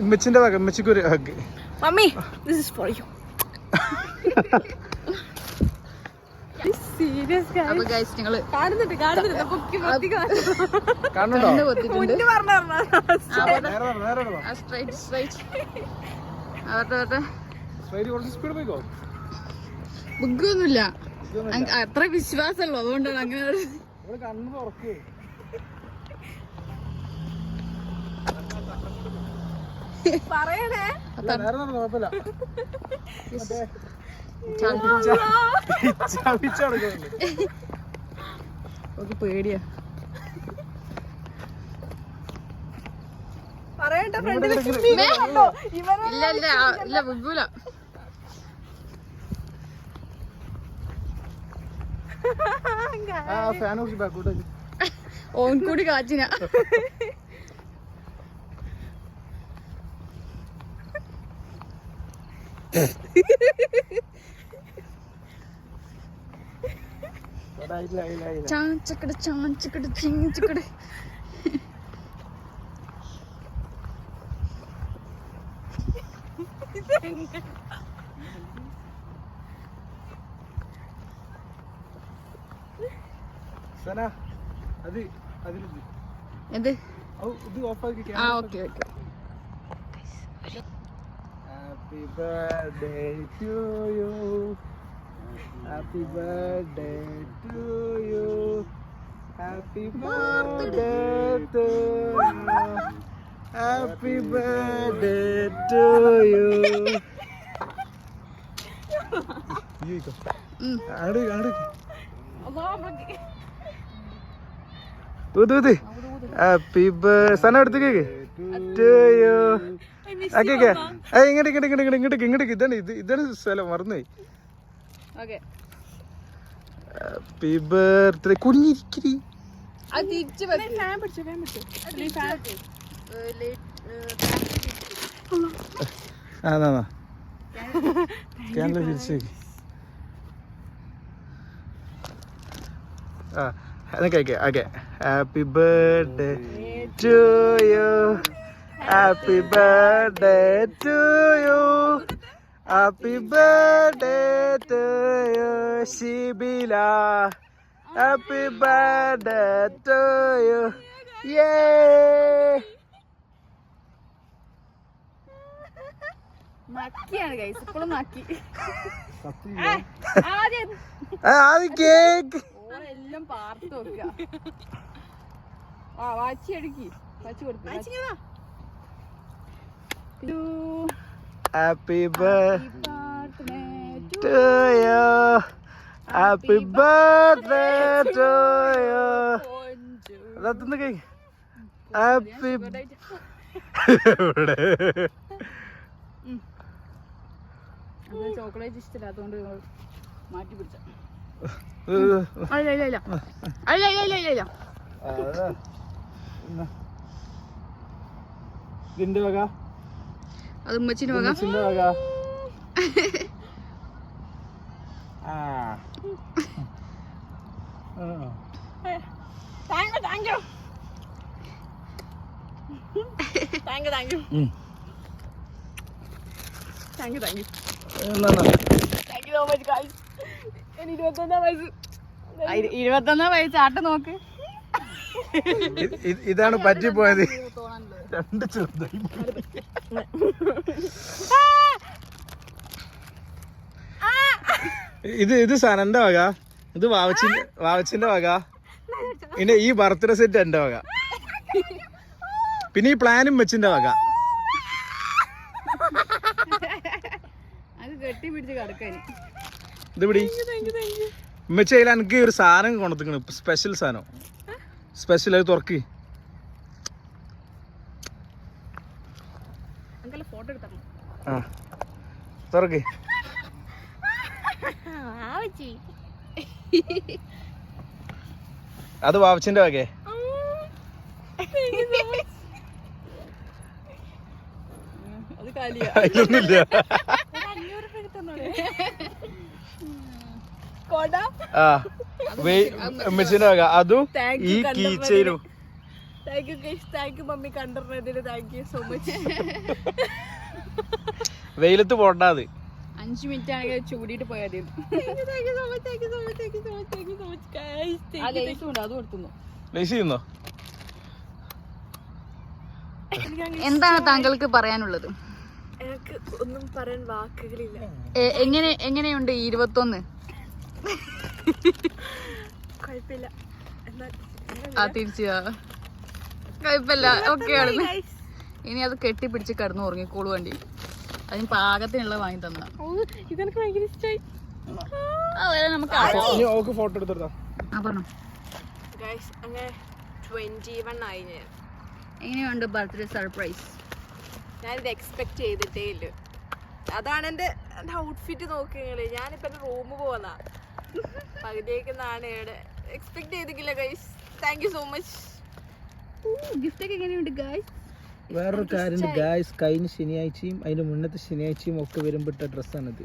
ഉമ്മച്ചിന്റെ വക, ഉമ്മച്ചിക്ക് ഒരു hug. Mummy, this is for you. Serious guys. അപ്പോൾ ഗൈസ് ഞങ്ങൾ കാണുന്നുണ്ട് പൊക്കി പൊക്കി കാണുന്നുണ്ടോ? മുന്നു പറഞ്ഞ സ്ട്രൈറ്റ് സ്പീഡ് പോയിക്കോ. ബുക്കൊന്നുമില്ല, അത്ര വിശ്വാസമല്ലോ, അതുകൊണ്ടാണ് അങ്ങനെ. കണ്ണ് തുറക്കേ. പറയണേ, കുഴപ്പമില്ല. പേടിയാ. പറയട്ടെ ഇല്ല ഇല്ല ഇല്ല ബുഗ്ഗൂല. ഓൻ കൂടി കാച്ചിന. ചാഞ്ചക്കട ചാഞ്ചക്കട ചിഞ്ചക്കട. എന്ത്? ആ okay okay. Happy birthday to you. Happy birthday to you. Happy birthday to you. Happy birthday to you. Happy birthday Sana എടുത്ത് കേക്ക് ടു യു. ഇങ്ങോട്ട് ഇതാണ് സ്ഥലം മറന്നുപോയി. ഹാപ്പി ബർത്ത്ഡേ കുഞ്ഞിരിക്കരി. ക്യാൻഡിൽ തിരിച്ചു okay. Happy birthday to you. Happy birthday to you. Happy birthday to you Shibila. Happy birthday to you. യേ നക്കിയാണ് guys, ഇപ്പോഴും നക്കി. ആദ്യം കേക്ക് എല്ലാം പാർത്ത് വെക്കുക. വാച്ചി അടുക്കി വാച്ചി കൊടുത്തു. Happy birthday to you. Happy birthday to you. അതൊന്ന് കേക്ക്. ഹാപ്പി ചോക്ലേറ്റ് ഇഷ്ടമില്ലാത്തോണ്ട് മാറ്റി പിടിച്ച. ഇതിന്റെ വക, അത് ഉമ്മച്ചിന്റെ വക. വക. ഇരുപത്തൊന്നാം വയസ്സ് ആട്ട നോക്ക്. ഇതാണ് പറ്റിപ്പോയത്. രണ്ട് ചെറുതായി. ഇത് സനന്റെ വക, ഇത് വാവച്ചിന്റെ വക, പിന്നെ ഈ ബർത്ത്ഡേ സെറ്റ് എന്റെ വക, പിന്നെ ഈ പ്ലാനും വെച്ചിന്റെ വക. അത് കെട്ടി പിടിച്ച് കിടക്കാന്. ഇത് പിടി ഉമ്മച്ചി. അതിൽ എനിക്ക് ഒരു സാധനം കൊണ്ടുത്തിക്കണ്, സ്പെഷ്യൽ സാധനം. സ്പെഷ്യൽ അത് തുറക്ക്. ഫോട്ടോ എടുത്തോ. ആ തുറക്ക്. അത് വാവച്ചിന്റെ വകേ. അത് കാലിയാ. അതിലൊന്നുമില്ല. ആ ഉമ്മച്ചിന്റെ വക അതും ഈ കീച്ചേനും. വെയിലത്ത് പോണ്ടാത്. 5 മിനിറ്റ് ആണെങ്കിൽ ചൂടിയിട്ട് പോയാൽ എന്താണ് താങ്കൾക്ക് പറയാനുള്ളത്? എനിക്ക് ഒന്നും പറയാൻ വാക്കുകളില്ല. എങ്ങനെയുണ്ട് 21? കുഴപ്പമില്ല. തിരിച്ചു കുഴപ്പമില്ല, ഓക്കെ ആണ്. ഇനി അത് കെട്ടിപ്പിടിച്ച് കിടന്നു ഉറങ്ങിക്കോളൂ. വണ്ടി അതിന് പാകത്തിനുള്ള വാങ്ങി തന്ന. ഇതെനിക്ക് ഭയങ്കര ഇഷ്ടമായി. നമുക്ക് ഫോട്ടോ എടുത്തോ. അങ്ങനെ 21 ആയി ഞാൻ. എങ്ങനെയുണ്ട് ബർത്ത്ഡേ സർപ്രൈസ്? ഞാനിത് എക്സ്പെക്ട് ചെയ്തിട്ടേ ഇല്ല. അതാണ് എൻ്റെ ഔട്ട്ഫിറ്റ് നോക്കിങ്ങള്. ഞാനിപ്പോ എൻ്റെ റൂമ് പോന്ന പകുതിയേക്കുന്നാണ് ഇവിടെ. എക്സ്പെക്ട് ചെയ്തിട്ടില്ല guys. Thank you so much. Gift ഒക്കെ എങ്ങനെയുണ്ട് ഗൈസ്? വേറൊരു കാര്യമുണ്ട് ഗായ്സ്, കഴിഞ്ഞ ശനിയാഴ്ചയും അതിന്റെ മുന്നത്തെ ശനിയാഴ്ചയും ഒക്കെ വരുമ്പോട്ട ഡ്രസ്സാണിത്.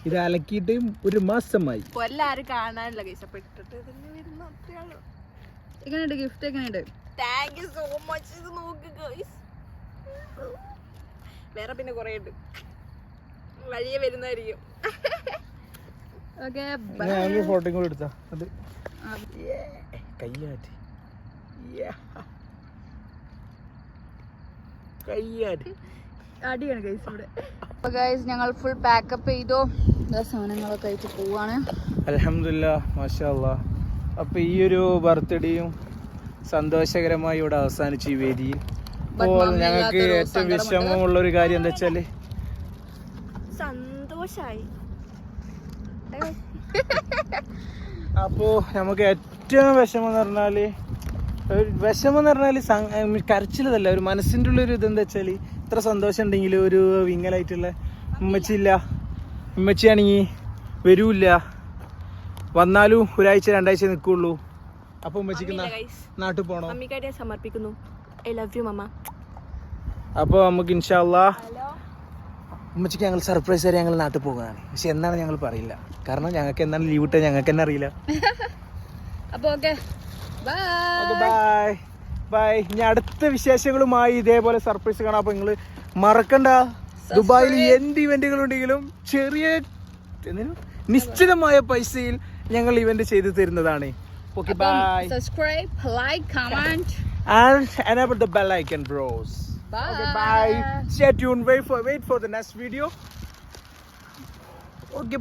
ഇത് അലക്കിയിട്ട് ഒരു മാസമായി. എല്ലാരും കാണാനില്ല ഗൈസ്. അപ്പൊ ഇട്ടിട്ട് തന്നെ വരുന്ന അത്രയാണോ. എങ്ങനെയുണ്ട് ഗിഫ്റ്റ്? എങ്ങനെയുണ്ട്? Thank you so much. ഇത് നോക്ക് ഗൈസ്. വേറെ പിന്നെ കുറെ ഉണ്ട്, വഴിയെ വരുന്നതായിരിക്കും. ഫോട്ടോ കൂടെ എടുത്താ അത് കയ്യാറ്റ് അടിയാണ് ഗൈസ് ഇവിടെ. അപ്പൊ ഗൈസ് ഞങ്ങൾ ഫുൾ പാക്കപ്പ് ചെയ്തോ, സാധനങ്ങളൊക്കെ ആയിട്ട് പോവാണ്. അൽഹംദുലില്ലാ മാഷാ അല്ലാഹ്. അപ്പൊ ഈ ഒരു ബർത്ത്ഡേയും സന്തോഷകരമായി ഇവിടെ അവസാനിച്ചു ഈ വേദിയിൽ. But അപ്പോൾ mummy ഞങ്ങൾക്ക് ഇല്ലാത്തൊരു ഏറ്റവും സങ്കടമുണ്ട്. വിഷമമുള്ള ഒരു കാര്യം എന്താ വെച്ചാല് സന്തോഷായി. അപ്പോൾ നമുക്ക് ഏറ്റവും വിഷമം എന്ന് പറഞ്ഞാല് കരച്ചിലതല്ല, ഒരു മനസ്സിൻ്റെ ഉള്ളൊരു ഇതെന്താ വെച്ചാൽ ഇത്ര സന്തോഷം ഉണ്ടെങ്കിൽ ഒരു വിങ്ങലായിട്ടുള്ള ഉമ്മച്ചില്ല. ഉമ്മച്ചിയാണെങ്കിൽ വരൂല്ല, വന്നാലും ഒരാഴ്ച 2 ആഴ്ച നിൽക്കുള്ളൂ. അപ്പോൾ ഉമ്മച്ചിക്ക് നാട്ടിൽ പോകണം. മമ്മിക്കായിട്ട് സമർപ്പിക്കുന്നു. ഐ ലവ് യു മമ്മ. അപ്പോൾ നമുക്ക് ഇൻഷാ അല്ലാഹ് ഉമ്മച്ചിക്ക് ഞങ്ങൾ സർപ്രൈസ് തരാൻ ഞങ്ങൾ നാട്ടിൽ പോകുന്നതാണ്. പക്ഷെ എന്നാണ് ഞങ്ങൾ പറയില്ല, കാരണം ഞങ്ങൾക്ക് എന്താണ് ലീവ് ഇട്ടാൽ ഞങ്ങൾക്ക് തന്നെ അറിയില്ല. അപ്പൊ ഓക്കെ ബൈ ബൈ. ഇനി അടുത്ത വിശേഷങ്ങളുമായി ഇതേപോലെ സർപ്രൈസ് കാണാം. അപ്പോൾ നിങ്ങൾ മറക്കണ്ട, ദുബായിൽ എന്ത് ഇവന്റുകൾ ഉണ്ടെങ്കിലും ചെറിയ നിശ്ചിതമായ പൈസയിൽ ഞങ്ങൾ ഇവന്റ് ചെയ്തു തരുന്നതാണ്. Okay bye. Subscribe, like, comment And enable the bell icon, bros. Bye. Okay, bye. Stay tuned. Wait for the next video. Okay.